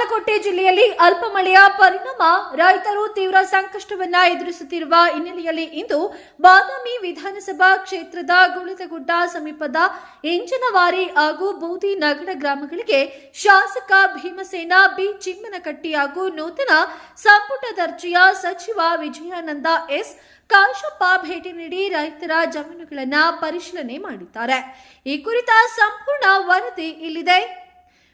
ಬಾಗಲಕೋಟೆ ಜಿಲ್ಲೆಯಲ್ಲಿ ಅಲ್ಪ ಮಳೆಯ ಪರಿಣಾಮ ರೈತರು ತೀವ್ರ ಸಂಕಷ್ಟವನ್ನ ಎದುರಿಸುತ್ತಿರುವ ಹಿನ್ನೆಲೆಯಲ್ಲಿ ಇಂದು ಬಾದಾಮಿ ವಿಧಾನಸಭಾ ಕ್ಷೇತ್ರದ ಗುಳಿದಗುಡ್ಡ ಸಮೀಪದ ಇಂಜನವಾರಿ ಹಾಗೂ ಬೂದಿ ನಗರ ಗ್ರಾಮಗಳಿಗೆ ಶಾಸಕ ಭೀಮಸೇನ ಬಿ ಚಿಮ್ಮನಕಟ್ಟಿ ಹಾಗೂ ನೂತನ ಸಂಪುಟ ದರ್ಜೆಯ ಸಚಿವ ವಿಜಯಾನಂದ ಎಸ್ ಕಾಶಪ್ಪ ಭೇಟಿ ನೀಡಿ ರೈತರ ಜಮೀನುಗಳನ್ನು ಪರಿಶೀಲನೆ ಮಾಡಿದ್ದಾರೆ. ಈ ಕುರಿತ ಸಂಪೂರ್ಣ ವರದಿ ಇಲ್ಲಿದೆ.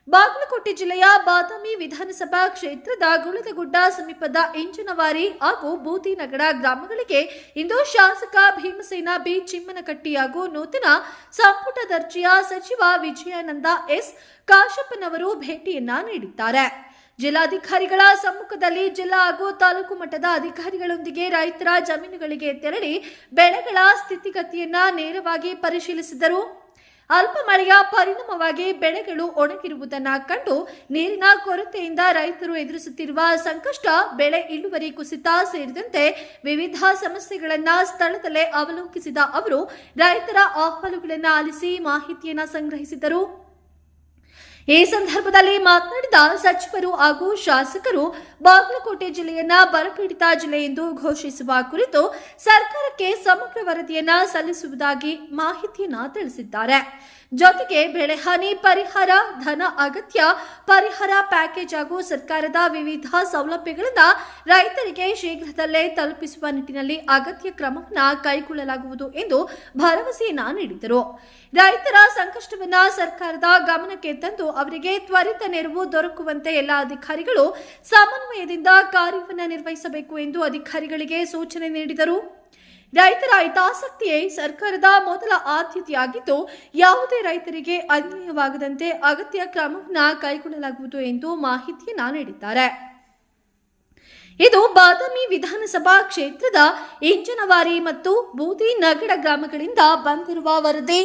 ಬಾಗಲಕೋಟೆ ಜಿಲ್ಲೆಯ ಬಾದಾಮಿ ವಿಧಾನಸಭಾ ಕ್ಷೇತ್ರದ ಗುಳಿದಗುಡ್ಡ ಸಮೀಪದ ಇಂಜನವಾರಿ ಹಾಗೂ ಬೂದಿನಗರ ಗ್ರಾಮಗಳಿಗೆ ಇಂದು ಶಾಸಕ ಭೀಮಸೇನ ಬಿ ಚಿಮ್ಮನಕಟ್ಟಿ ಹಾಗೂ ನೂತನ ಸಂಪುಟ ದರ್ಜೆಯ ಸಚಿವ ವಿಜಯಾನಂದ ಎಸ್ ಕಾಶಪ್ಪನವರು ಭೇಟಿಯನ್ನ ನೀಡಿದ್ದಾರೆ. ಜಿಲ್ಲಾಧಿಕಾರಿಗಳ ಸಮ್ಮುಖದಲ್ಲಿ ಜಿಲ್ಲಾ ಹಾಗೂ ತಾಲೂಕು ಮಟ್ಟದ ಅಧಿಕಾರಿಗಳೊಂದಿಗೆ ರೈತರ ಜಮೀನುಗಳಿಗೆ ತೆರಳಿ ಬೆಳೆಗಳ ಸ್ಥಿತಿಗತಿಯನ್ನ ನೇರವಾಗಿ ಪರಿಶೀಲಿಸಿದರು. ಅಲ್ಪ ಮಳೆಯ ಪರಿಣಾಮವಾಗಿ ಬೆಳೆಗಳು ಒಣಗಿರುವುದನ್ನು ಕಂಡು ನೀರಿನ ಕೊರತೆಯಿಂದ ರೈತರು ಎದುರಿಸುತ್ತಿರುವ ಸಂಕಷ್ಟ, ಬೆಳೆ ಇಳುವರಿ ಕುಸಿತ ಸೇರಿದಂತೆ ವಿವಿಧ ಸಮಸ್ಯೆಗಳನ್ನು ಸ್ಥಳದಲ್ಲೇ ಅವಲೋಕಿಸಿದ ಅವರು ರೈತರ ಅಹವಾಲುಗಳನ್ನು ಆಲಿಸಿ ಮಾಹಿತಿಯನ್ನು ಸಂಗ್ರಹಿಸಿದರು. ಈ ಸಂದರ್ಭದಲ್ಲಿ ಮಾತನಾಡಿದ ಸಚಿವರು ಹಾಗೂ ಶಾಸಕರು ಬಾಗಲಕೋಟೆ ಜಿಲ್ಲೆಯನ್ನ ಬರಪೀಡಿತ ಜಿಲ್ಲೆ ಎಂದು ಘೋಷಿಸುವ ಕುರಿತು ಸರ್ಕಾರಕ್ಕೆ ಸಮಗ್ರ ವರದಿಯನ್ನ ಸಲ್ಲಿಸುವುದಾಗಿ ಮಾಹಿತಿಯನ್ನ ತಿಳಿಸಿದ್ದಾರೆ. ಜೊತೆಗೆ ಬೆಳೆಹಾನಿ ಪರಿಹಾರ, ಧನ ಅಗತ್ಯ ಪರಿಹಾರ ಪ್ಯಾಕೇಜ್ ಹಾಗೂ ಸರ್ಕಾರದ ವಿವಿಧ ಸೌಲಭ್ಯಗಳನ್ನು ರೈತರಿಗೆ ಶೀಘ್ರದಲ್ಲೇ ತಲುಪಿಸುವ ನಿಟ್ಟಿನಲ್ಲಿ ಅಗತ್ಯ ಕ್ರಮವನ್ನು ಕೈಗೊಳ್ಳಲಾಗುವುದು ಎಂದು ಭರವಸೆಯನ್ನ ನೀಡಿದರು. ರೈತರ ಸಂಕಷ್ಟವನ್ನ ಸರ್ಕಾರದ ಗಮನಕ್ಕೆ ತಂದು ಅವರಿಗೆ ತ್ವರಿತ ನೆರವು ದೊರಕುವಂತೆ ಎಲ್ಲ ಅಧಿಕಾರಿಗಳು ಸಮನ್ವಯದಿಂದ ಕಾರ್ಯವನ್ನು ನಿರ್ವಹಿಸಬೇಕು ಎಂದು ಅಧಿಕಾರಿಗಳಿಗೆ ಸೂಚನೆ ನೀಡಿದರು. ರೈತರ ಹಿತಾಸಕ್ತಿಯೇ ಸರ್ಕಾರದ ಮೊದಲ ಆದ್ಯತೆಯಾಗಿದ್ದು ಯಾವುದೇ ರೈತರಿಗೆ ಅನ್ಯಾಯವಾಗದಂತೆ ಅಗತ್ಯ ಕ್ರಮವನ್ನು ಕೈಗೊಳ್ಳಲಾಗುವುದು ಎಂದು ಮಾಹಿತಿಯನ್ನ ನೀಡಿದ್ದಾರೆ. ಇದು ಬಾದಾಮಿ ವಿಧಾನಸಭಾ ಕ್ಷೇತ್ರದ ಇಂಜನವಾರಿ ಮತ್ತು ಬೂದಿ ನಗರ ಗ್ರಾಮಗಳಿಂದ ಬಂದಿರುವ ವರದಿ.